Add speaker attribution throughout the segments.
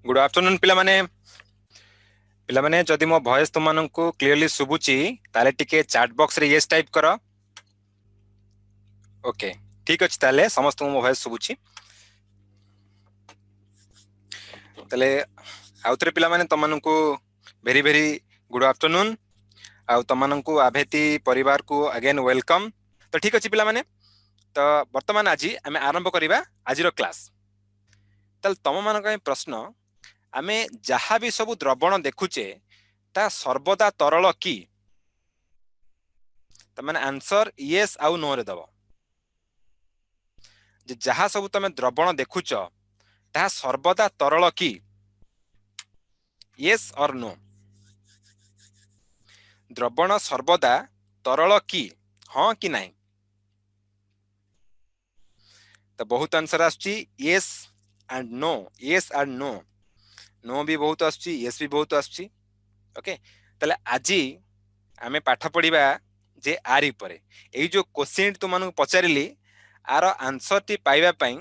Speaker 1: Good afternoon पिला माने जदि मो वॉइस तुमको क्लियरली शुभुची ताले टिके चैट बॉक्स रे यस टाइप करो। ओके ठीक अछि ताले समस्त मो वॉइस शुभुची ताले आउतरे पिला माने तमनको वेरी वेरी गुड आफ्टरनून आउ तमनको आभेती परिवार को अगेन वेलकम। तो ठीक अछि पिला माने तो वर्तमान आज आमे आरंभ करिबा आजिरो क्लास। ताल तम मानक प्रश्न आमे जहाँ भी सब द्रवण देखुचे ता सर्वदा तरल की तमाने आंसर येस आउ नो रे दबो। जे जहाँ सब तमे द्रवण देखुच ता सर्वदा तरल की येस और नो। द्रवण सर्वदा तरल की हाँ कि नहीं। तो बहुत आंसर आछी yes and no, yes and no, no भी बहुत आछी येस भी बहुत आछी। ओके तले आजी आमे पाठ पढ़िबा जे आरी परे एई जो क्वेश्चन तुमन पचारिली आर आंसर टी पाइबा पई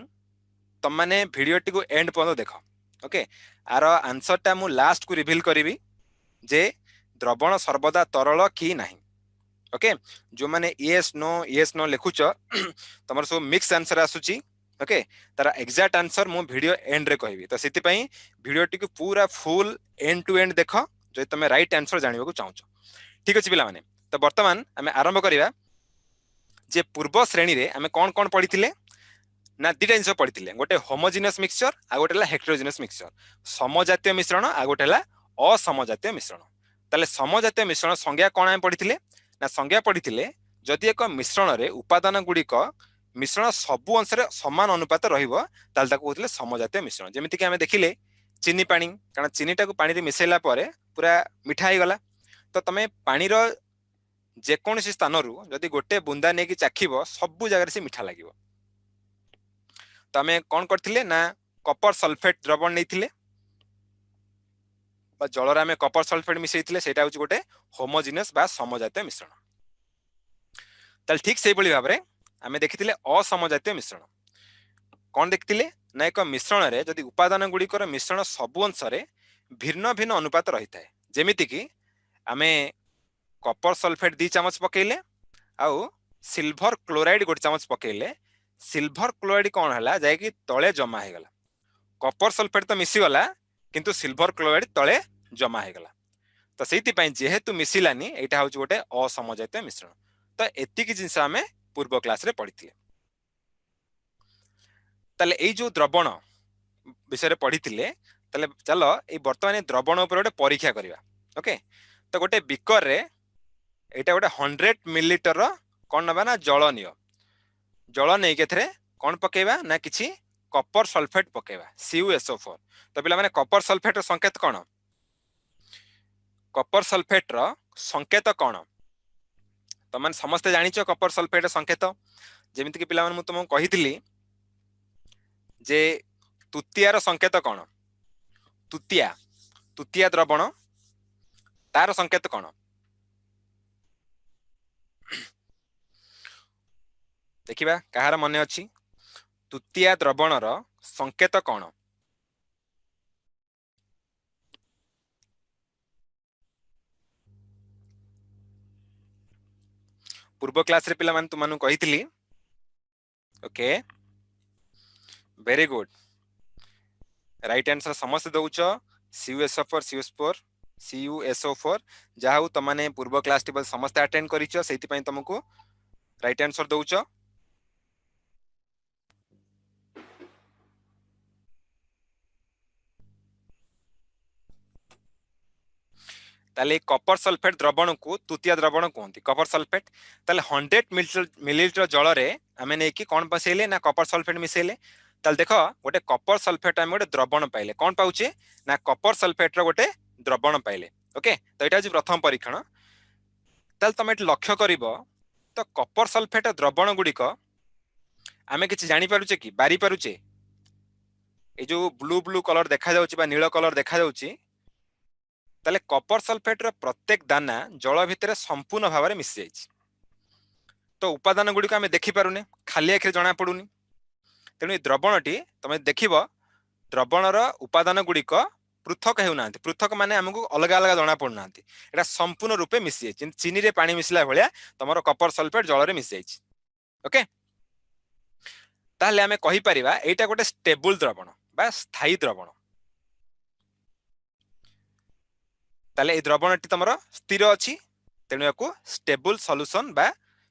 Speaker 1: तुम माने वीडियो टी को एंड पर्यंत देख। ओके आर आंसर टा मु लास्ट को रिवील करिवि जे द्रवण सर्वदा तरल कि नहीं। ओके जो माने येस नो लिखुच तमर सब मिक्स आंसर आसुची। ओके तार एग्जैक्ट आंसर मु वीडियो एंड रे कहबी। तो सेति पई वीडियो टी को पूरा फुल एंड टू एंड देख जो तमे राइट आंसर जानिबा को चाहूछ। ठीक अछि पिला माने तो वर्तमान आमे आरंभ करिबा जे पूर्व श्रेणी रे आमे कोन कोन पढिथिले ना दुटा जिनिस पढ़ी गोटे होमोजिनियस मिक्सचर आ गोटे हेटेरोजिनियस मिक्सचर समजातीय मिश्रण आ गोटे असमजातीय मिश्रण। ताले समजातीय मिश्रण संज्ञा कौन आम पढ़ी ना संज्ञा पढ़ी जदि एक मिश्रण रे उपादान गुड़िक मिश्रण सबु अंश समान अनुपात रही समजातीय मिश्रण। जमीती कि आम देखिले चीनी पानी कारण चीनीटा को पानी मिसेला पूरा मिठा हो गला। तो तुम पानी जेकोसी स्थान जदि गोटे बुंदा नहीं कि चाखिब सबु जगह से मिठा लगे। तो आम कौन करथिले ना कपर सल्फेट द्रवण नहीं जलर आम कपर सल्फेट मिसई सेटा हूँ गोटे होमोजिनियस बा समजातीय मिश्रण। ताल ठीक से भाव में आम देखी असमजातीय मिश्रण कौन देखते ना एक मिश्रण रे जदि उपादान गुड़िकर मिश्रण सबु अंश भिन्न भिन्न अनुपात रही है। जमीती कि आम कपर सल्फेट 2 चामच पकेले आउ सिल्भर क्लोराइड 1 चामच पकेले सिल्भर क्लोराइड कौन है जाकि तले जमा हो गला। कपर सल्फेट तो मिसीगला किंतु सिल्भर क्लोराइड तले जमा हो गला। तो से जेहेतु मिसिलानी यहाँ हूँ गोटे असमजातीय मिश्रण। तो एतिक जिनस आम पूर्व क्लास रे पढ़ी ताले एई जो द्रवण विषय पढ़ी चल ये बर्तमान द्रवण उपर गोटे परीक्षा करवा। ओके तो गोटे बिकर रे यहाँ गोटे 100 मिलीलीटर कौन नबा ना जल नियो जल नहीं के कौन पकेबा ना किसी कपर सल्फेट पकेबा CuSO4। तो पिला माने कपर सल्फेट संकेत कौन कपर सल्फेट संकेत कौन तो मैंने समस्ते जानिच कपर सल्फेट संकेत जमीती कि पिला माने तुमको कही जे तुतियार संकेत कौन तुतिया तुतिया द्रवण तार संकेत कौन देखिबा कहार मने अछि तुतिया द्रवणर संकेत कौन। पूर्व क्लास रे पिला माने तुमनु कहितली। Okay very good right answer समस्त दउच CuSO4 जहाँ तुमने पूर्व क्लास टी समस्त अटेंड करिछ सेति पई तुमको राइट आंसर दउच। ताले कपर सल्फेट द्रवण को तुतिया द्रवण कहते कपर सल्फेट। ताले 100 मिलीलीटर जल रे आमे नै कि कोन बसैले ना कपर सल्फेट मिसैले। ताले देखो गोटे कपर सल्फेट आमे गोटे द्रवण पाइले कोन पाउचे ना कपर सल्फेट रो गोटे द्रवण पाइले। ओके तो एटा जे प्रथम परीक्षण ताले तुम एट लक्ष्य करिवो तो कपर सल्फेट द्रवण गुड़िक आमे किछि जानि पारुचे कि बारी पारुचे ए जो ब्लू ब्लू कलर देखा जाउची बा नील कलर देखा जाउची ताले कपर सल्फेट रो प्रत्येक दाना जल भितर संपूर्ण भाव में मिसी जाइछि। तो उपादान गुड़िक आम देखी पारुने खाली आखिरे जना पड़ुनी तेणु द्रवणटी तुम देख द्रवणर उपादान गुड़िक पृथक हेउना पृथक माने हमको अलग अलग जना पड़ना एटा संपूर्ण रूपे मिसी जाय चीनी रे पानी मिसला भलिया तमरो कपर सल्फेट जल रे मिसी जाय ओके ताहले आमे कहि परिबा एटा गोटे स्टेबल द्रवण बा स्थायी द्रवण ताले ए द्रवणटी तमरो स्थिर अछि तेनु याकू स्टेबल सॉल्यूशन बा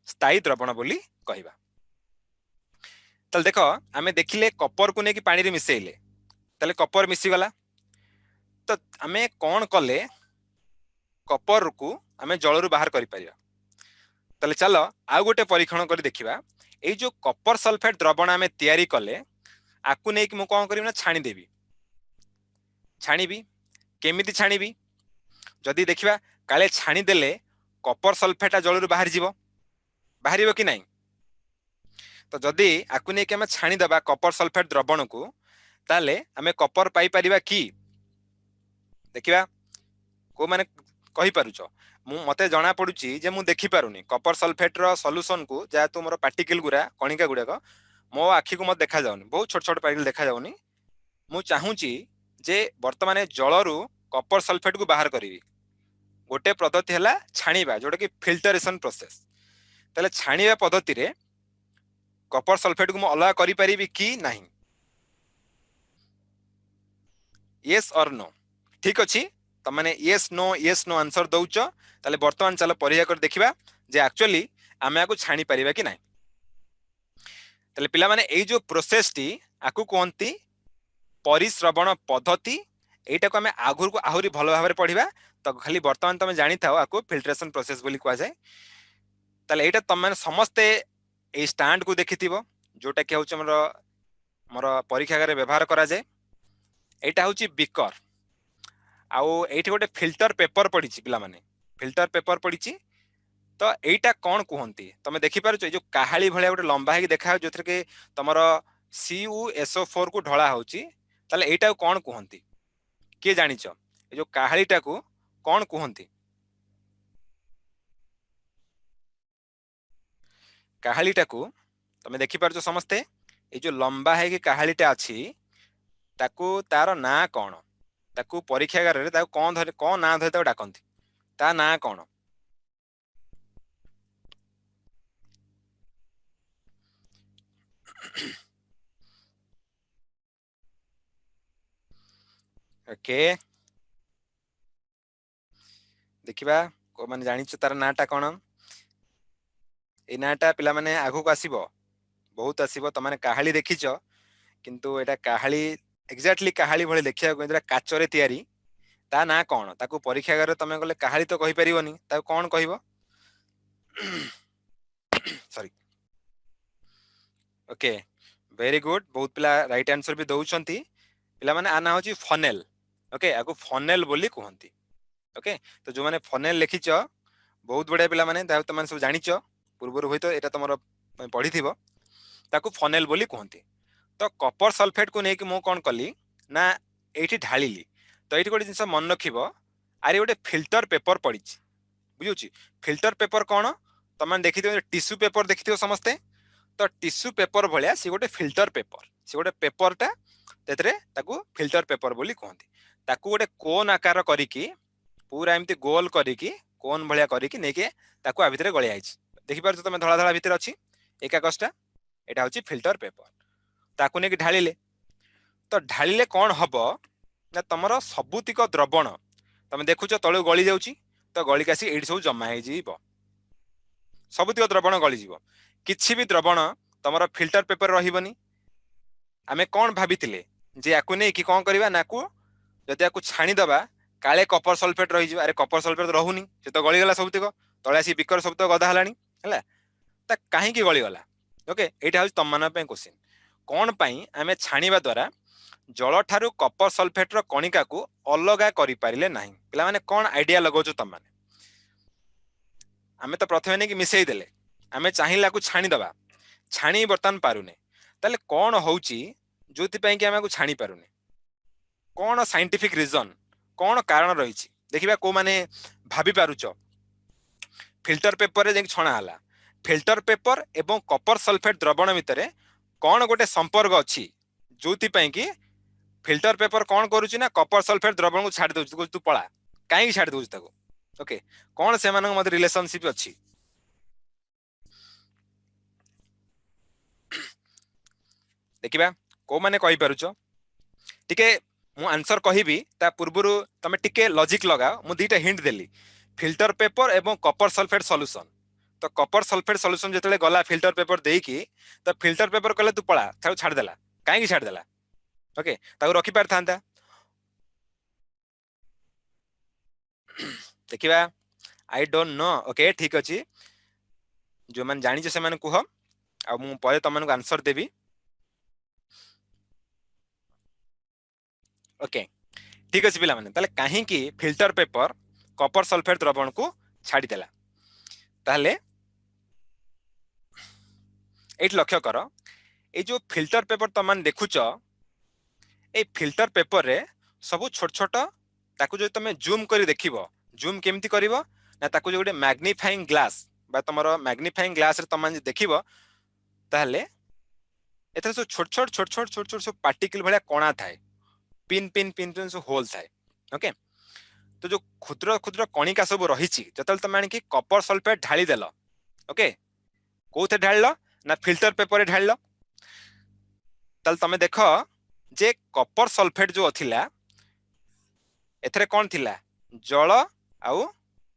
Speaker 1: स्थायी द्रवण बोली कहिबा ताले देखो आमे देखिले कपर को नेकी पानी रे मिसेइले ताले कपर मिसी गला तो आमे कोन कले कपर को आमे जल रु बाहर करि परिबा ताले चलो आ गोटे परीक्षण करी देखिबा ए जो कपर सल्फेट द्रवण आमे तयारी कले आकु नेकी मु कोन करिम ना छाणी देबी छाणीबी केमिति छाणीबी जदि देखिबा काले छाणी देले कपर सल्फेट जल रु बाहर जीवो बाहरिबो कि नाही तो जदि आकु नेकी आमे छाणी दबा कपर सल्फेट द्रवण को ताले आमे कपर पाई परिबा कि देखिबा को माने कहि पारुचो मु मते जणा पडुची जे मु देखि पारुनी कपर सल्फेट रो सॉल्यूशन को जा तुमरो पार्टिकल गुरा कणिका गुडा को मो आखि को मत देखा जाउनी बहुत छोट छोट पार्टिकल देखा जाउनी मु चाहूची जे वर्तमान जलरू कपर सल्फेट को बाहर करी गोटे पद्धति है छाणीबा जोटा कि फिल्टरेशन प्रोसेस ताले छाणीबा पद्धति रे कपर सल्फेट को मु अलग करि परिबी कि नाही यस और नो ठीक अछि त माने यस नो आंसर दउचो ताले वर्तमान चलो परीक्षा कर देखिबा जे एक्चुअली आमे आको छाणी परिबा कि नाही ताले पिला माने एई जो प्रोसेस टी आकु कोंती परिश्रवण पद्धति एटा को आमे आगुर को आहुरी भलो भाबरे पढिबा तो खाली वर्तमान तमे जानि थाओ आकु फिल्ट्रेशन प्रोसेस बोली कुआ जाय ताले एटा तम माने समस्ते ए स्टैंड को देखिथिबो जोटा कि होछ मोर परीक्षागार व्यवहार करा जाय एटा होची बिकर आउ एठी गोटे फिल्टर पेपर पडिची पिला माने फिल्टर पेपर पडिची तो एटा कोन कुहंती तमे देखि पारुछ जो काहाली भलिया गोटे लंबा हे देखा जोथरे के तमरो CuSO4 को ढळा होची ताले एटा कोन कुहंती के जानिचो ए जो काहालीटा को कोन कुहंती काहालीटा को तमे देखि पारुछ समस्ते ए जो लंबा है कि काहालीटा अछि ताकू तार ना कोन ताकू परीक्षागार रे ताकू कोन ना धरे ताकू डाकंती ता ना कोन ओके देखिबा को माने जानिछ तार नाटा कोन ए नाटा पिला माने आगु को आसीबो बहुत आसीबो त माने काहाली देखिचो किंतु एटा काहाली एक्जेक्टली काहाली भले देखिया को एटा काचरे तयारी ता ना कोन ताकू परीक्षागार तमे गले काहाली तो कहि परिबोनी ताकू कोन कहिबो सॉरी ओके वेरी गुड बहुत पिला राइट आंसर भी दउचंती पिला माने आना होची फनेल ओके आगु फनेल बोली कहंती ओके तो जो माने फनेल लिखिच बहुत बड़े पिला माने ता तमे सब जानिच पूर्व होई तो एटा तमरो पढिथिबो ताकू फनेल बोली कहंती तो कपर सल्फेट को नेकी मो कोन कली ना एठी ढालिली तो एठी गोटे जिंस मन रखिबो आरे गोटे फिल्टर पेपर पडिची बुझुची फिल्टर पेपर कोन तमे देखिथिबो टिश्यू पेपर देखिथिबो समस्ते तो टिश्यू पेपर भलिया सी गोटे फिल्टर पेपर सी गोटे पेपरटा तेतरे ताकू फिल्टर पेपर बोली कहंती ताकू गोटे कोन आकार करिकी पूरा एमती गोल करिकी कोन भलिया करिकी नेके ताकू आ भितरे गळिया आइछ देखि पारछ तमे धळा धळा भितरे अछि एक कागजटा एटा होची फिल्टर पेपर ताकू नेकी ढालिले तो ढालिले कोन हबो ना तमरो सबुतिक द्रवण तमे देखुछ तळु गळी जाउची तो गळी कासी एडी सब जमा हे जीवो सबुतिक द्रवण गळी जीवो किछि भी द्रवण तमरो फिल्टर पेपर रहिबनी आमे कोन भाबितिले जे आकु नै कि कोन करबा नाकू जदि आकु छाणी दबा काले कपर सल्फेट रहि जिवो अरे कपर सल्फेट रहुनी से तो गळी गला सबुतिक तळे आसी बिकर सब तो गदा हलानी हला त काहे की गळी गला ओके एटा हो तमना पे क्वेश्चन कोन पई आमे छाणीबा द्वारा जल ठारू कपर सल्फेट रो कणिका को अलगा करि पारिले नाही पिला माने कोन आइडिया लगोचो तम माने आमे तो प्रथमे नै कि मिसई देले आमे चाहिला को छाणी दबा छाणी बर्तन पारुने ताले कोन होउची जोति पई कि आमे को छाणी पारुने कोन साइंटिफिक रीजन कोन कारण रहिची देखिबा को माने भाबी पारुचो फिल्टर पेपर रे जे छणा हला फिल्टर पेपर एवं कपर सल्फेट द्रवण भितरे कोन गोटे संपर्क अछि जोति पई कि फिल्टर पेपर कौन करुच्ची ना कपर सल्फेट द्रवण को छाड़ दउची तू पळा कहीं छाड़ दउची ताको ओके कौन से मानक मध्य रिलेशनशिप अछि देखिबा को माने कहि पारुचो टिके मु आंसर कहिबी ता पूर्वरु तमे टिके लॉजिक लगाओ मु दीटा हिंट देली फिल्टर पेपर एवं कपर सल्फेट सॉल्यूशन तो कपर सल्फेट सॉल्यूशन जेतले गला फिल्टर पेपर देकी तो फिल्टर पेपर कहले तू पळा ताऊ छाड़ देला काहे छाड़ देला ओके ताऊ रखि पार थांता देखिबा आई डोंट नो ओके ठीक अछि जो मन जानि जे से मन कुह आ मु परे तमन को आंसर देबी ओके ठीक अछि पिला माने ताले काहे की फिल्टर पेपर कपर सल्फेट द्रवण को छाड़ी देला ताले एट लक्ष्य कर ए जो फिल्टर पेपर तमन देखुच ए फिल्टर पेपर रे सब छोट छोट ताकू जो तमे जूम करी देखिबो जूम केमती करिवो ना ताकू जो गोटे मैग्नीफाइंग ग्लास बा तमरो मैग्नीफाइंग ग्लास रे तमन देखिबो ताले एथरे सब छोट छोट छोट छोट छोट छोट सब पार्टिकल भलिया कोणा थाए पिन पिन पिन पिन सब होल थाए ओके तो जो क्षुद्र क्षुद्र कणिका सब रहिछि जतल तमे आनी कि कपर सल्फेट ढाली देलो ओके कोथे ढाळलो ना फिल्टर पेपर रे ढाळलो तल तमे देखो जे कपर सल्फेट जो थिला एथरे कोन थिला जल आउ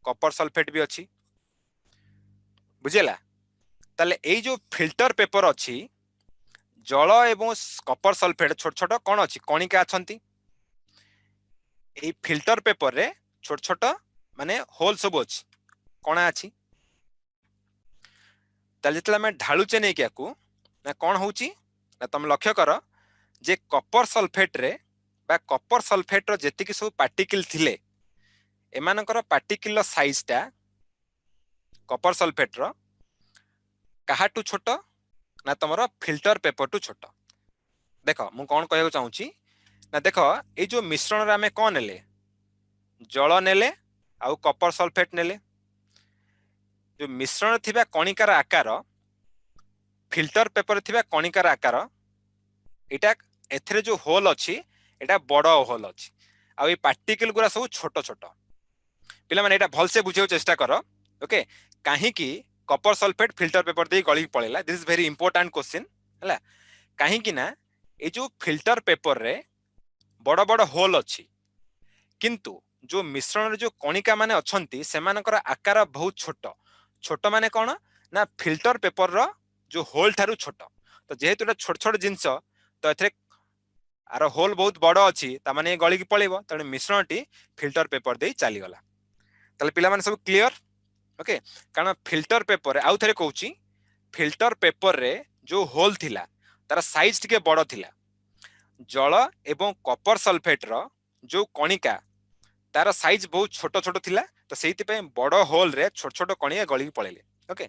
Speaker 1: कपर सल्फेट भी अछि बुझेला ताले एई जो फिल्टर पेपर अछि जल एवं कपर सल्फेट छोट छोट कोन अछि कणिका अछंती एई फिल्टर पेपर रे छोट छोट माने होल सब अछि कोना अछि ताले जेतला में ढाळुचे नै कियाकू ना कोन होउची ना तुम लक्ष्य कर जे कपर सल्फेट रे बा कपर सल्फेट रो जेतिकी सब पार्टिकल थिले एमानकर पार्टिकल साइज टा कपर सल्फेट रो काहाटू छोट ना तुमरो फिल्टर पेपर टू छोट देखो मु कोन कहय चाहूची ना देखो ए जो मिश्रण रे हमें कोन नेले जल नेले आउ कपर सल्फेट नेले जो मिश्रण थिबा कणिकार आकार फिल्टर पेपर थिबा कणिकार आकार एटा एथरे जो होल अछि एटा बड़ होल अछि आ ए पार्टिकल गुरा सब छोट छोट पिला माने एटा भल से बुझियो चेष्टा करो ओके काहे की कपर सल्फेट फिल्टर पेपर दे गली पळेला this is very important question हला काहे की ना ए जो फिल्टर पेपर रे बड़ बड़ होल अछि किंतु जो मिश्रण रे जो कणिका माने अछंती सेमानकर आकार बहुत छोट छोट माने कोन ना फिल्टर पेपर रो जो होल थारु छोट तो जेहेतु एटा छोट छोट जिंस तो एथरे आर होल बहुत बड़ अछि ता माने गली की पळेबो तने मिश्रणटी फिल्टर पेपर दे चली गला ताले पिला माने सब क्लियर ओके कारण फिल्टर पेपर आउ थरे कहूची फिल्टर पेपर रे जो होल थिला तार साइज टिके बड़ थिला जल एवं कपर सल्फेट रो जो कणिका तार साइज बहुत छोट छोट थिला तो सेति पे बड़ होल रे छोट छोट कणिया गली पळेले ओके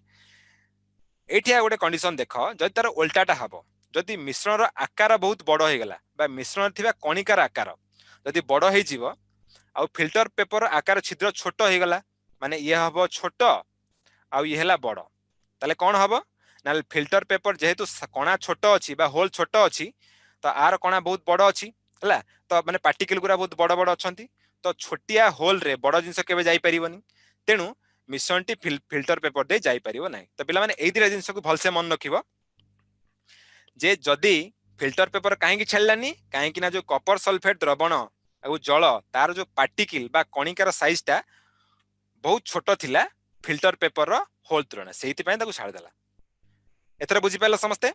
Speaker 1: एठिया गोटे कंडीशन देखो जदि तार उल्टाटा हबो जदि मिश्रण रो आकार बहुत बड़ हो गला बा मिश्रण थिबा कणिकार आकार जदि बड़ हे जीवो आ फिल्टर पेपर आकार छिद्र छोट हो गला माने ये हबो छोट आ ये हला बड़ ताले कोन हबो ना फिल्टर पेपर जेहेतु कणा छोट अछि बा होल छोट अछि तो आर कणा बहुत बड़ अछि हला तो माने पार्टिकल गुरा बहुत बड़ बड़ अछंती तो छोटिया होल रे बड़ जिंस केबे जाई परिबनी तेनु मिश्रणटी फिल्टर पेपर दे जाई परिबो नै तो पिला माने एई दिरा जिंस को भल से मन रखिबो जे जदी फिल्टर पेपर काहे की छेललानी काहे की ना जो कपर सल्फेट द्रवण आ जल तार जो पार्टिकल बा कणिकार साइज टा बहुत छोट थिला फिल्टर पेपर रो होल तुलना सेति पय ताको छाड़ देला एथरा बुझी पाइलो समस्ते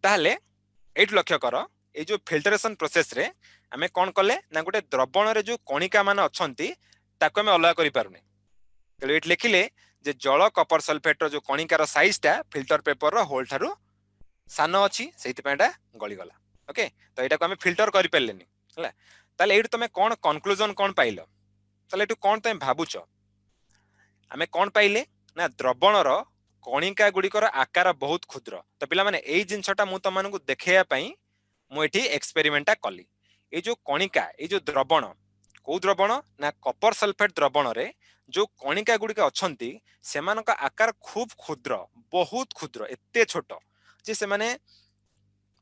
Speaker 1: ताहले एट लक्ष्य कर ए जो फिल्टरेशन प्रोसेस रे हमें कोन कले ना गोटे द्रवण रे जो कणिका मान अछंती ताको हमें अलग करि पारुने तो एट लिखिले जे जल कपर सल्फेट रो जो कणिकार साइज टा फिल्टर पेपर रो होल थारु सानो अछि सेति पयटा गली गला ओके तो एटा को हमें फिल्टर करि पेलेनी हला ताले एट तमे कोन कंक्लूजन कोन पाइलो ताले एटू कोन तमे भाबुचो हमें कोन पाइले ना द्रवण रो कणिका गुड़िकर आकार बहुत क्षुद्र तो पिला माने एई जिंसटा मु तमन को देखेया पई मु एठी एक्सपेरिमेंटा कली ए जो कणिका ए जो द्रवण को द्रवण ना कपर सल्फेट द्रवण रे जो कणिका गुड़िक अछंती सेमानक आकार खूब क्षुद्र बहुत क्षुद्र एते छोट जे से माने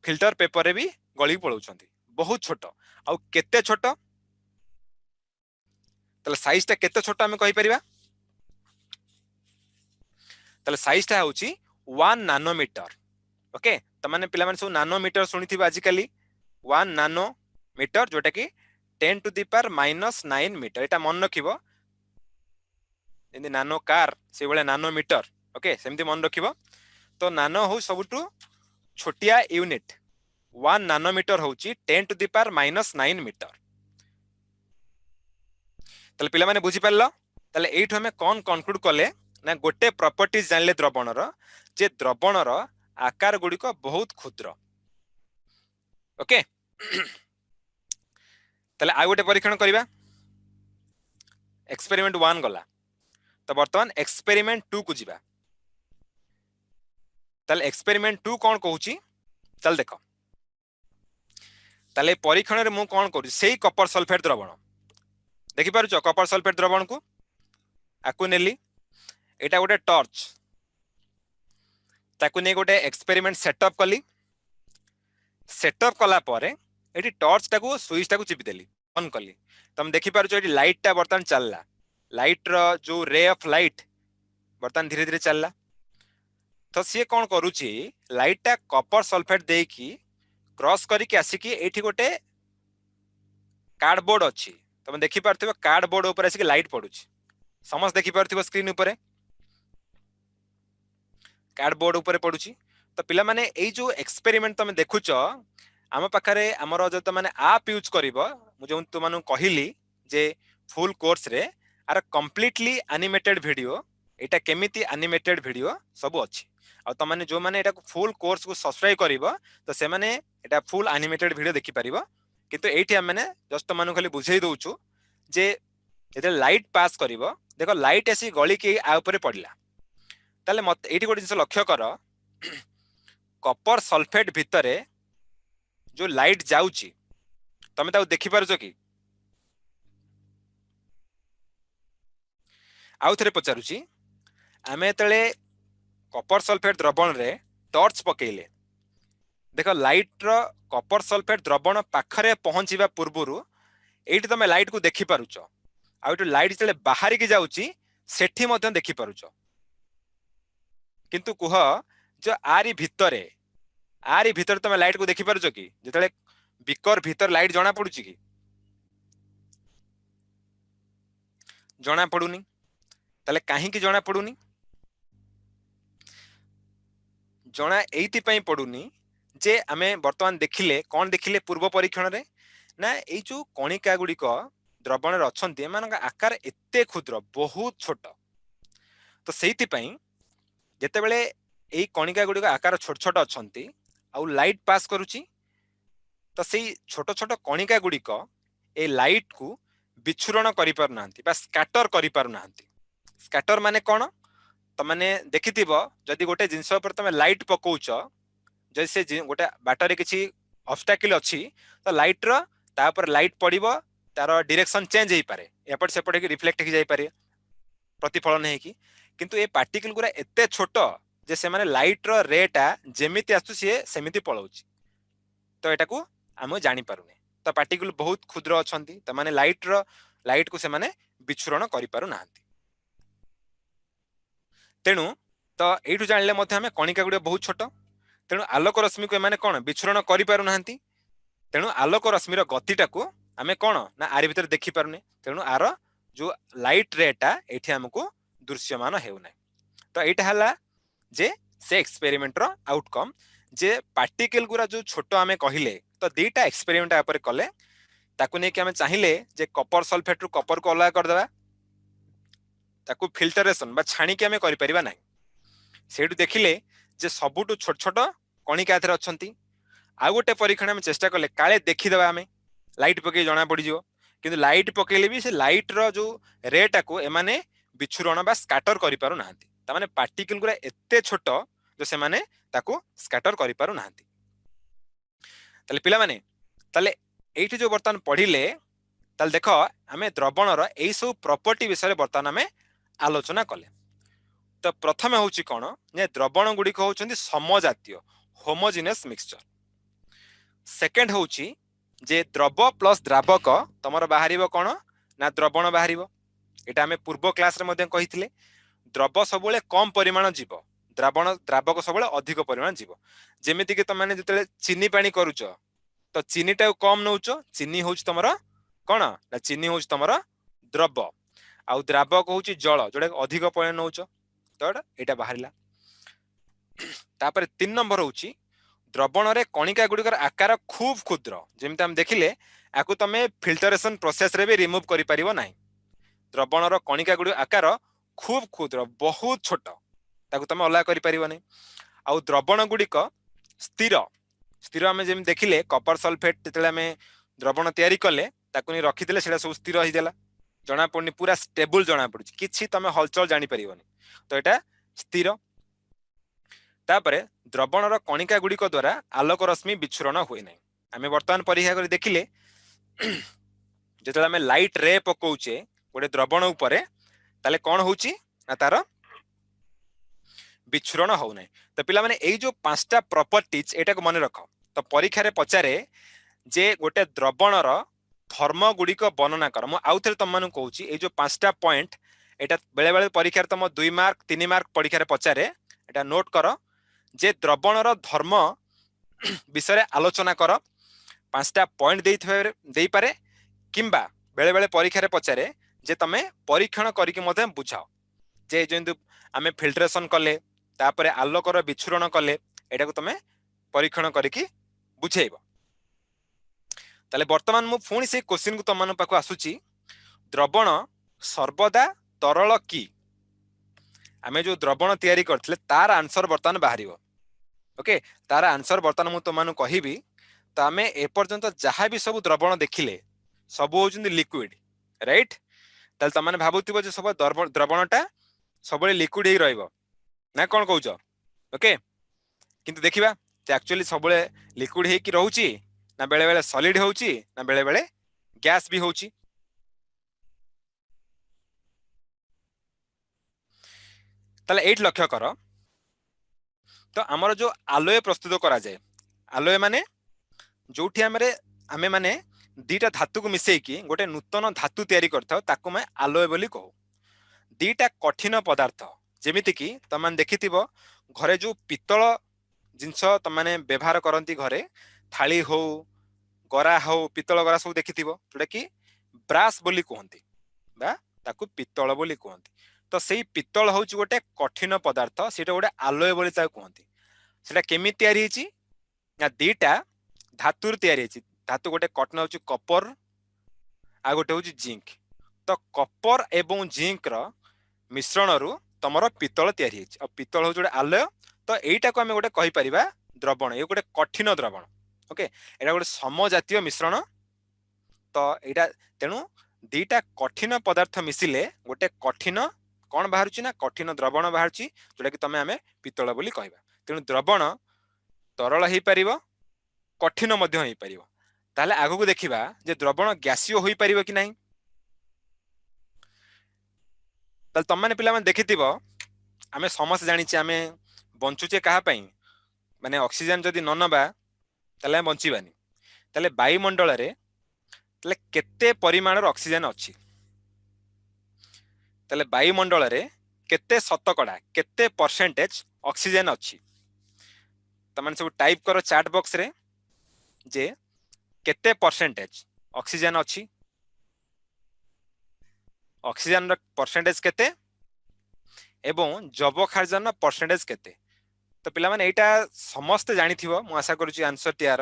Speaker 1: फिल्टर पेपर रे भी गली पलाउछंती बहुत छोट आउ केते छोट तले साइज टा केते छोट हम कहि परिबा तले साइज टा होची 1 नानोमीटर ओके त माने पिला माने सब नानोमीटर सुनिथिबा आजिकली 1 नानोमीटर जोटा कि 10 टू द पावर -9 मीटर एटा मन रखिबो जेंति नानो कार से बळे नानोमीटर ओके सेमति मन रखिबो तो नानो हो सबटू छोटिया यूनिट 1 नानोमीटर होची 10 टू द पावर -9 मीटर तले पिला माने बुझी परलो तले एठो हमें कोन कनक्लूड कले ना गोटे प्रॉपर्टीज जानले द्रवणर जे द्रवणर आकार गुडी को बहुत क्षुद्र ओके तले आ गोटे परीक्षण करिबा एक्सपेरिमेंट 1 गला तो वर्तमान एक्सपेरिमेंट 2 को जिबा तले एक्सपेरिमेंट 2 कोन कहूची चल देखो तले परीक्षण रे मु कोन करू सेही कपर सल्फेट द्रवण देखि पारुचो कपर सल्फेट द्रवण को आकु नेली एटा गोटे टॉर्च ताकु ने गोटे एक्सपेरिमेंट सेटअप कली सेटअप कला परे एटी टॉर्च टाकू स्विच टाकू चिपि देली ऑन कली तुम देखि पारुचो एटी लाइट टा बर्तन चलला लाइट रो जो रे ऑफ लाइट बर्तन धीरे धीरे चलला तो सी कोन करूची लाइट टा कपर सल्फेट देकी क्रॉस करिक आसिकी एठी गोटे कार्डबोर्ड अछि तुम देखि पारथिबो कार्डबोर्ड ऊपर आसिकी लाइट पडुची समस्त देखि पारथिबो स्क्रीन ऊपर कार्डबोर्ड ऊपर पडुची तो पिला माने एई जो एक्सपेरिमेंट तुम देखुचो आम पाखरे हमर जो माने आप यूज करिवो मु जो तुमनु कहिली जे फुल कोर्स रे आर कंप्लीटली एनिमेटेड वीडियो एटा केमिति एनिमेटेड वीडियो सब अछि आ त माने जो माने एटा फुल कोर्स को सब्सक्राइब करिवो तो से माने एटा फुल एनिमेटेड वीडियो देखि परिवो किंतु एठी हम माने जस्ट मानु खाली बुझेई दउछु जे एते लाइट पास करिवो देखो लाइट एसी गली के आ ऊपर पड़ला ताले मत एठी गोटे जिंस लक्ष्य कर कपर सल्फेट भितरे जो लाइट जाउची तमे ताऊ देखि पारुचो कि आउ थरे पचारुची आमे तळे कपर सल्फेट द्रवण रे टॉर्च पकेइले देखो लाइट रो कपर सल्फेट द्रवण पाखरे पहुंचीबा पूर्वरु एठी तमे लाइट को देखि पारुचो आ एठी लाइट जले बाहर की जाउची सेठी मध्य देखि पारुचो किंतु कुह जो आरी भितरे तमे लाइट को देखि पारुचो कि जेतले बिकर भीतर लाइट जना पडुची कि जना पडुनी ताले काहे की जना पडुनी जना एइति पई पडुनी जे आमे वर्तमान देखिले कोन देखिले पूर्व परीक्षण रे ना एई जो कणिका गुडी को द्रवण रे अछंती एमान आकार एते क्षुद्र बहुत छोट तो सेइति पई जेते बेले एई कणिका गुडी को आकार छोट छोट अछंती आ लाइट पास करूची तो सेई छोट छोट कणिका गुडी को ए लाइट को विच्छुरण करि पार नांती बा स्कैटर करि पार नांती स्कैटर माने कोन तो माने देखिथिबो जदी गोटे जिंस पर तमे लाइट पकोउच जैसे गोटे बाटरे किछि ऑब्स्टैकल अछि तो लाइट रो ता पर लाइट पडिबो तार डायरेक्शन चेंज हेई पारे एपट सेपट के रिफ्लेक्ट हो जाई पारे प्रतिफलन है कि किंतु ए पार्टिकल गुरा एते छोट जे से माने लाइट रो रेटा जेमिति आसु से सेमिति पळौची तो एटा को हम जानि पारुने तो पार्टिकल बहुत क्षुद्र अछंती त माने लाइट को से माने विच्छुरण करि पारु नांती तेणु तो एठू जानले मथे हमें कणिका गुडी बहुत छोट तेणु आलोक रश्मि को माने कोन विच्छुरण करि पारु नांती तेणु आलोक रश्मि रो गतिटा को आमे कोन ना आरि भीतर देखि पारुने तेणु आरो जो लाइट रेटा एठी हमको दृश्यमान हेउ नै तो एटा हला जे से एक्सपेरिमेंट रो आउटकम जे पार्टिकल गुरा जो छोट आमे कहिले तो दीटा एक्सपेरिमेंट ऊपर कले ताकू नै कि आमे चाहिले जे कपर सल्फेट रो कपर को अलग कर देबा ताकू फिल्टरेशन बा छाणी के आमे करि परिबा नै सेठु देखिले जे सबुटु छोट छोट कणिका एथरे अछंती आ गोटे परीक्षण हम चेष्टा कले काले देखि देबा आमे लाइट पके जना पड़ी जिवो किंतु लाइट पकेले भी से लाइट रो जो रेटा को एमाने विच्छुरण बा स्कैटर करि पारु नांती ता माने पार्टिकल गुरा एते छोट जो से माने ताको स्कैटर करि पारु नांती तले पिला माने तले एठी जो बर्तन पढिले तले देखो आमे द्रवण रो एई सब प्रॉपर्टी विषय बर्तन आमे आलोचना कले तो प्रथमे होची कोन ने द्रवण गुडी को होचंदी समजातीय होमोजेनियस मिक्सचर सेकेंड होची जे द्रव प्लस द्रावक तमर बाहरिबो कोन ना द्रवण बाहरिबो एटा हमें पूर्व क्लास रे मध्ये कहिथिले द्रव सबले कम परिमाण जीव द्रावक सबले अधिक परिमाण जीव जेमिति कि तमाने जतले चीनी पानी करूचो तो चीनी टा कम नउचो चीनी होच तमर कोन ना चीनी होच तमर द्रव आउ द्रावक होची जल जोडे अधिक परिमाण नउचो तो एटा बाहरिला तापर 3 नंबर होची द्रवण रे कणिका गुडिकर आकार खूब क्षुद्र जेमिति हम देखिले आकु तमे फिल्टरेशन प्रोसेस रे भी रिमूव करि परिबो नाही द्रवण रो कणिका गुडी आकार खूब क्षुद्र बहुत छोट ताकु तमे अलग करि परिबो नाही आउ द्रवण गुडिक स्थिर स्थिर हमें जेम देखिले कॉपर सल्फेट जतले हमें द्रवण तयारी कले ताकु नि रखिदेले सेटा सब स्थिर होई देला जना पड़नी पूरा स्टेबल जना पड़ुची किछि तमे हलचल जानि परिबोनी तो एटा स्थिर तापरे द्रवणर कणिका गुडिक द्वारा आलोक रश्मि विच्छुरण हुए नाही आमे वर्तमान परीक्षा करी देखिले जेतले हमें लाइट रे पकोउचे गोटे द्रवण उपरे ताले कोन होउची ना तार विच्छुरण हो नाही तो पिला माने एई जो पांचटा प्रॉपर्टीज एटा को मन रख तो परीक्षा रे पचारे जे गोटे द्रवणर धर्म गुडिक वर्णना कर मु आउ थरे तम मानु कहूची ए जो पांचटा पॉइंट एटा बेले बेले परीक्षा रे तम 2 मार्क 3 मार्क परीक्षा रे पचारे एटा नोट कर जे द्रवणर धर्म विषय रे आलोचना कर पांचटा पॉइंट देई पारे किंबा बेले बेले परीक्षा रे पचारे जे तमे परीक्षण करिक मते बुझाओ जे जेंतु आमे फिल्ट्रेशन कले तापरे आलोकर विच्छुरण कले एटा को तमे परीक्षण करिक बुझेइबो ताले वर्तमान मु फोनी से क्वेश्चन को तमन पाखु आसुची द्रवण सर्वदा तरल की आमे जो द्रवण तयारी करथले तार आंसर वर्तमान बाहरिबो ओके तार आंसर वर्तमान मु तमन कहिबी तो आमे ए पर्यंत जहां भी सब द्रवण देखिले सब होचंदी लिक्विड राइट ताले तमन भाबुतिबो जे सब द्रवणटा सबले लिक्विड ही रहइबो ना कोन कहउछ ओके किंतु देखिबा जे एक्चुअली सबले लिक्विड हे की रहउची ना बेले बेले सॉलिड होउची ना बेले बेले गैस भी होउची ताले 8 लक्ष्य कर तो हमर जो आलोय प्रस्तुत करा जाय आलोय माने जोठी आमे माने दीटा धातु को मिसई की गोटे नूतन धातु तयारी करथाव ताकू मैं आलोय बोली कहू दीटा कठिन पदार्थ जेमिति की तमान देखिथिबो घरे जो पितल जिंस तमाने व्यवहार करंती घरे थाली हो गरा हो पितल गरा सब देखिथिबो जोटा कि ब्रास बोली कहंती बा ताकू पितल बोली कहंती तो सेही पितल होउची गोटे कठिन पदार्थ सेटा गोटे आलोय बोली ताकू कहंती सेटा केमि तयारी हिची ना दीटा धातुर तयारी हिची धातु गोटे कठिन होउची कॉपर आ गोटे होउची जिंक तो कॉपर एवं जिंक रो मिश्रण रु तमरो पितल तयारी हिची आ पितल होउची गोटे आलोय तो एईटा को हमें गोटे कहि परिबा द्रवण ए गोटे कठिन द्रवण ओके एटा गोटे समजातीय मिश्रण तो एटा तेनु दीटा कठिन पदार्थ मिसिले गोटे कठिन कोन बाहरुची ना कठिन द्रवण बाहरुची जोटा कि तमे हमें पितल बोली कहबा तेनु द्रवण तरल हेई परिबो कठिन मध्य हेई परिबो ताले आगु को देखिबा जे द्रवण गैसीय होई परिबो कि नाही ताले तमने पिला मन देखिथिबो आमे समस्त जानिचे आमे बंचुचे कहा पई माने ऑक्सीजन जदी न नबा ताले बंचीबानी ताले वायुमंडल रे ताले केते परिमाणर ऑक्सीजन अछि ताले वायुमंडल रे केते शतकड़ा केते परसेंटेज ऑक्सीजन अछि तमन सब टाइप करो चैट बॉक्स रे जे केते परसेंटेज ऑक्सीजन अछि ऑक्सीजन र परसेंटेज केते एवं जबखार्जन परसेंटेज केते तो पिला माने एटा समस्त जानि थिबो मु आशा करूची आंसर टियार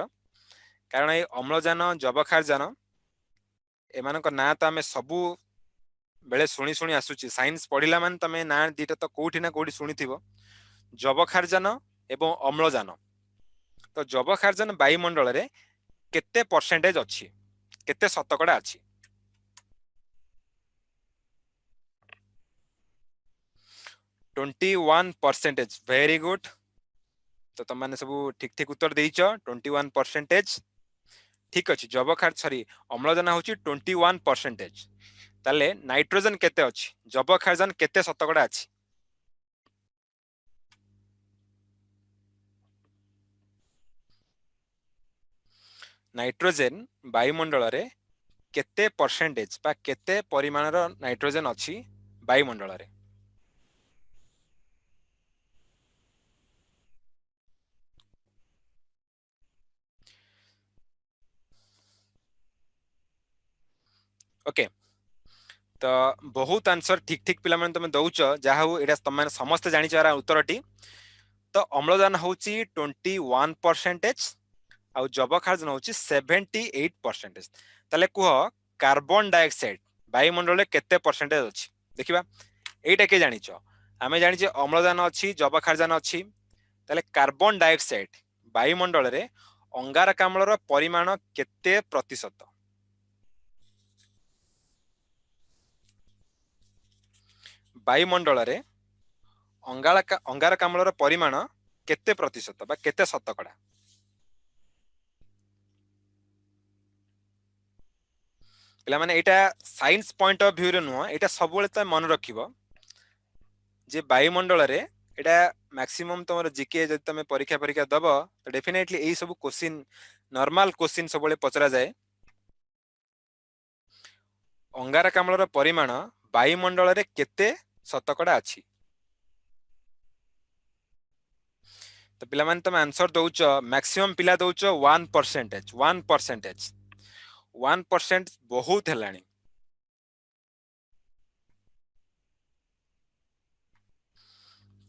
Speaker 1: कारण ए अम्लजान जबखार्जन एमानक ना तो आमे सबु बेले शुणी शुणी आसुची साइंस पढ़िला मान तमे ना दीटा तो कोठी ना कोठी शुणी थिबो जबखार्जन एवं अम्लजान तो जबखार्जन वायुमंडल रे केते परसेंटेज अछि केते शतकड़ा अछि 21% वेरी गुड तो तुम मैंने सब ठीक ठीक उत्तर देइछ 21% ठीक अछि जबखार सॉरी अम्लजान होची 21% ताले नाइट्रोजन केते अछि जबखार्जन केते शतकड़ा अछि नाइट्रोजेन वायुमंडल रे केते परसेंटेज बा केते परिमाणर नाइट्रोजेन अछि वायुमंडल रे? ओके, तो बहुत आंसर ठीक ठीक पिला माने तुम दउच, जहा हो एटा तुम समस्त जानि चारा उत्तरटी। तो अम्लजान होची 21% आउ जबखार्जन होची 78%। ताले कुह कार्बन डाइऑक्साइड वायुमंडल रे केते परसेंटेज अछि? देखिबा एटा के जानिछ, आमे जानिछे अम्लजान अछि, जबखार्जन अछि। ताले कार्बन डाइऑक्साइड वायुमंडल रे अंगारकाम्लर परिमाण केते प्रतिशत? वायुमंडल रे अंगारकाम्लर परिमाण केते प्रतिशत बा केते शतकड़ा? पिला माने एटा साइंस पॉइंट ऑफ व्यू रे नुह, एटा सब बेले त मन रखिबो जे वायुमंडल रे एटा मैक्सिमम तुम जीके जब तुम परीक्षा परीक्षा दब तो डेफिनेटली यही सब क्वेश्चन नॉर्मल क्वेश्चन सब बेले पचरा जाए। अंगारकाम्लर परिमाण वायुमंडल रे केते शतकड़ा अछि? तो पिला माने तुम आंसर दउच, मैक्सिमम पिला दउच 1%, 1%, 1% बहुत हेलानी।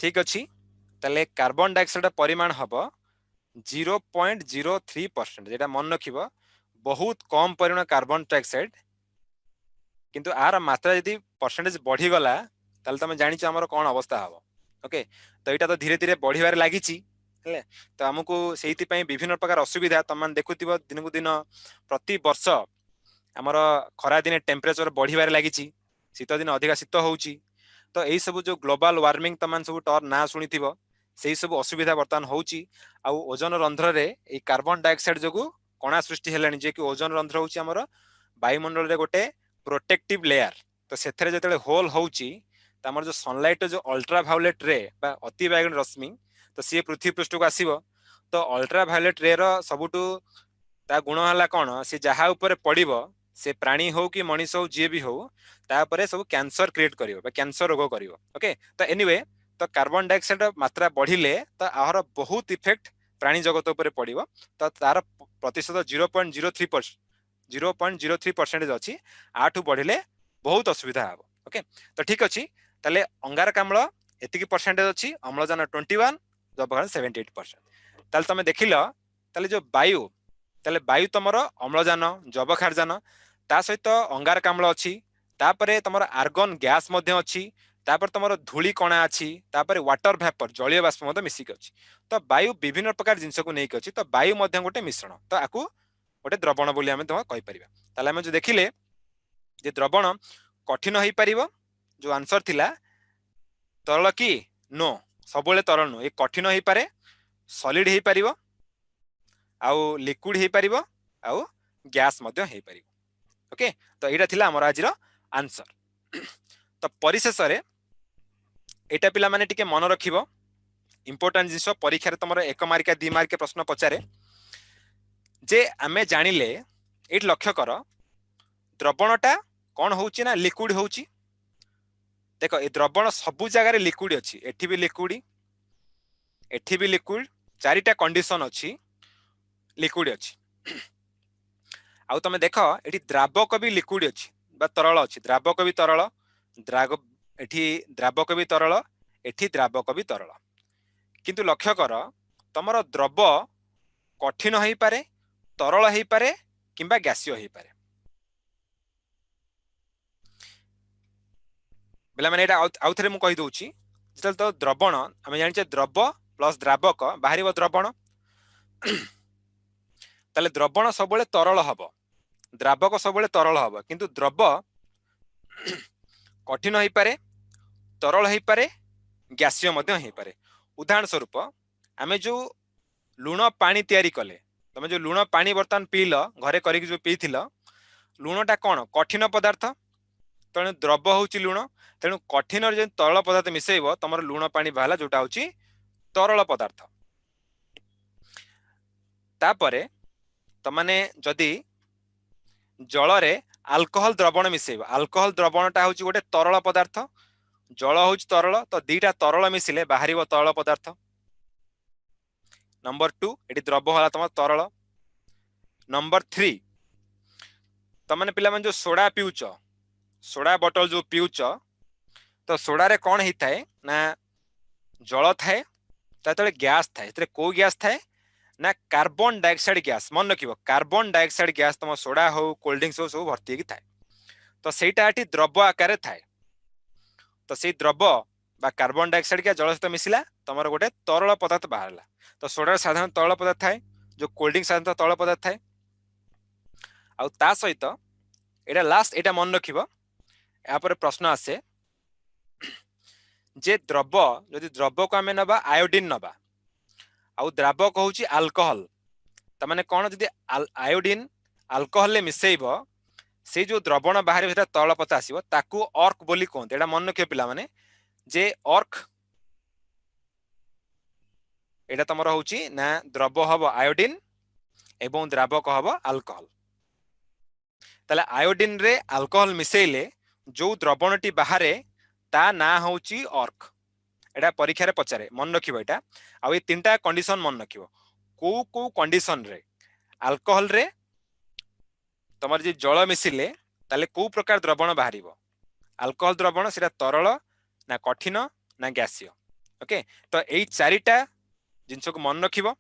Speaker 1: ठीक अच्छी, ताले कार्बन डाइऑक्साइड परिमाण हम 0.03%, जेटा मन रखिब बहुत कम परिमाण कार्बन डाइऑक्साइड, किंतु आर मात्रा यदि परसेंटेज बढ़ी गला ताले तुम जानिछ हमर कोन अवस्था हबो। ओके, तो एटा तो धीरे धीरे बढ़िबार लागिची हेले, तो हमकु सेहिति पई विभिन्न प्रकार असुविधा तुम देखुथिबो दिन को दिन प्रति वर्ष हमर खरा दिने टेम्परेचर बढ़िबार लागिची, शीत दिन अधिका शीत होउची। तो यही सब जो ग्लोबल वार्मिंग तमान सब टर्म ना शुणिथिबो, सेही सब असुविधा वर्तमान होउची। आ ओजोन रंध्र रे ए कार्बन डाइऑक्साइड जोगु कणा सृष्टि हेलानी, जे कि ओजोन रंध्र होउची हमर वायुमंडल रे गोटे प्रोटेक्टिव लेयर। तो सेथरे जतले होल होउची त हमर जो सनलाइट जो अल्ट्रा वायोलेट रे बा अति बाइगण रश्मि, तो सी पृथ्वी पृष्ठ को आसीबो। तो अल्ट्रा वायोलेट रे रो सबुटू ता गुण हला कोन, से जहा ऊपर पड़िबो से प्राणी हो कि मनीष हो जे भी हो तापरे सब कैंसर क्रिएट करिवो बा कैंसर रोग करिवो। ओके, तो एनीवे तो कार्बन डाइऑक्साइड मात्रा बढ़िले तो आहार बहुत इफेक्ट प्राणी जगत ऊपर पड़िबो। तो तार प्रतिशत 0.03%, 0.03% अच्छी, आठू बढ़िले बहुत असुविधा हम। ओके, तो ठीक अच्छी, ताले अंगारकाम्ल एतिकी परसेंटेज अच्छी, अम्लजान 21, जबखार्जन 78%। ताले तुम देखिल ताले जो वायु, ताले वायु तुमर अम्लजान जबखार्जन ता सहित अंगारकाम्ल अच्छी, तापरे तुमर आर्गन गैस मध्य अच्छी, तापर तुमर धूली कणा अच्छी, तापर वाटर वेपर जलीय बाष्प मध्य मिसिक अच्छी। तो वायु विभिन्न प्रकार जिनस को नहीं अच्छी, तो वायु मध्य गोटे मिश्रण, तो आकु गोटे द्रवण बोली आमे तुम कहि परिबा। ताले आमे जो देखिले जे द्रवण कठिन होई परिबो, जो आंसर थिला तरल कि नो, सबले तरल नो, ए कठिन होई पारे, सॉलिड होई परिबो, आउ लिक्विड होई परिबो, आउ गैस मध्य होई परिबो। ओके, तो एटा थिला हमर आजिर आंसर। तो परिशेष रे एटा पिला माने टिके मन रखिबो, इंपोर्टेंट जिंस परीक्षा रे तमरो 1 मार्किया 2 मार्किया प्रश्न पचारे जे आमे जानिले, एट लक्ष्य कर द्रवणटा कौन होउची ना लिक्विड होउची। देखो ए द्रवण सबु जगह लिक्विड अच्छी, एठी भी लिक्विड, एठी भी लिक्विड, चारिटा कंडीशन अच्छी लिक्विड अच्छी। आउ तमे देख एठी द्रावक भी लिक्विड अच्छी बा तरल अच्छी, द्रावक भी तरल, एठी द्रावक भी तरल, एठी द्रावक भी तरल। किंतु लक्ष्य कर तमर द्रव कठिन होई पारे, तरल होई पारे, किंबा गैसीय होई पारे। बेला माने एटा आउ थरे मु कहि दउची, जतल तो द्रवण आमे जानिछे द्रव प्लस द्रावक बाहरिबो द्रवण, ताले द्रवण सबले तरल हबो, द्रावक सबले तरल हबो, किंतु द्रव कठिन होई पारे, तरल होई पारे, गैसीय मध्य होई पारे। उदाहरण स्वरूप आमे जो लुण पानी तैयारी कले, तमे जो लुण पानी बर्तमान पील घरे करिक जो पीथिल, लुणटा कोन कठिन पदार्थ, तेणु द्रव होउची लुण, तेणु कठिन जे तरल पदार्थ मिसेइब तमर लुण पानी बाहला, जोटा होउची तरल पदार्थ। तापरे तमाने जदि जलरे अल्कोहल द्रवण मिसेब अल्कोहल द्रवणटा हूँ गोटे तरल पदार्थ जल हूँ तरल तो दीटा तरल मिसिले बाहर तरल पदार्थ नंबर 2 ये द्रव है तुम तरल नंबर 3 तमने पिला जो सोडा पिउच सोडा बोतल जो पिउच तो सोडारे कौन होता है ना जल थाए तो गैस थाए कौ गैस थाए ना कार्बन डाइऑक्साइड गैस मन रखियो कार्बन डाइऑक्साइड गैस तुम सोडा हो कोल्ड ड्रिंक्स हो सब भर्ती थाए तो सहीटा ये द्रव आकार थाए तो से द्रव बा कार्बन डाइऑक्साइड गैस जल सहित मिसिला तुम गोटे तरल पदार्थ बाहर तो सोडा साधारण तरल पदार्थ थाए जो कोल्ड ड्रिंक्स साधारण तरल पदार्थ थाए आ सहित एटा लास्ट एटा मन रखियो या पर प्रश्न आसे जे द्रव जदि द्रव को आम नबा आयोडीन नबा आउ द्रावक हूँ आल्कोहल तमाने कौन जदि आयोडीन आल्कोहल मिसेब से जो द्रवण बाहर से तरल पदार्थ आसो ताकू अर्क बोली कहते एटा मन रखियो पिला माने जे अर्क एटा तुम हूँ ना द्रव हम आयोडीन एवं द्रावक हम आल्कोहल ताले आयोडीन रे आल्कोहल मिसेले जो द्रवणटी बाहर ता ना हूँ अर्क एटा परीक्षा रे पचारे मन रखियो एटा आ ये तीनटा कंडीशन मन रखियो को को कंडीशन रे अल्कोहल रे तमर जे जल मिसिले ताले को प्रकार द्रवण बाहरिबो अल्कोहल द्रवण सेटा तरल ना कठिन ना गैसीय ओके तो एई चारिटा जिनस को मन रखिबो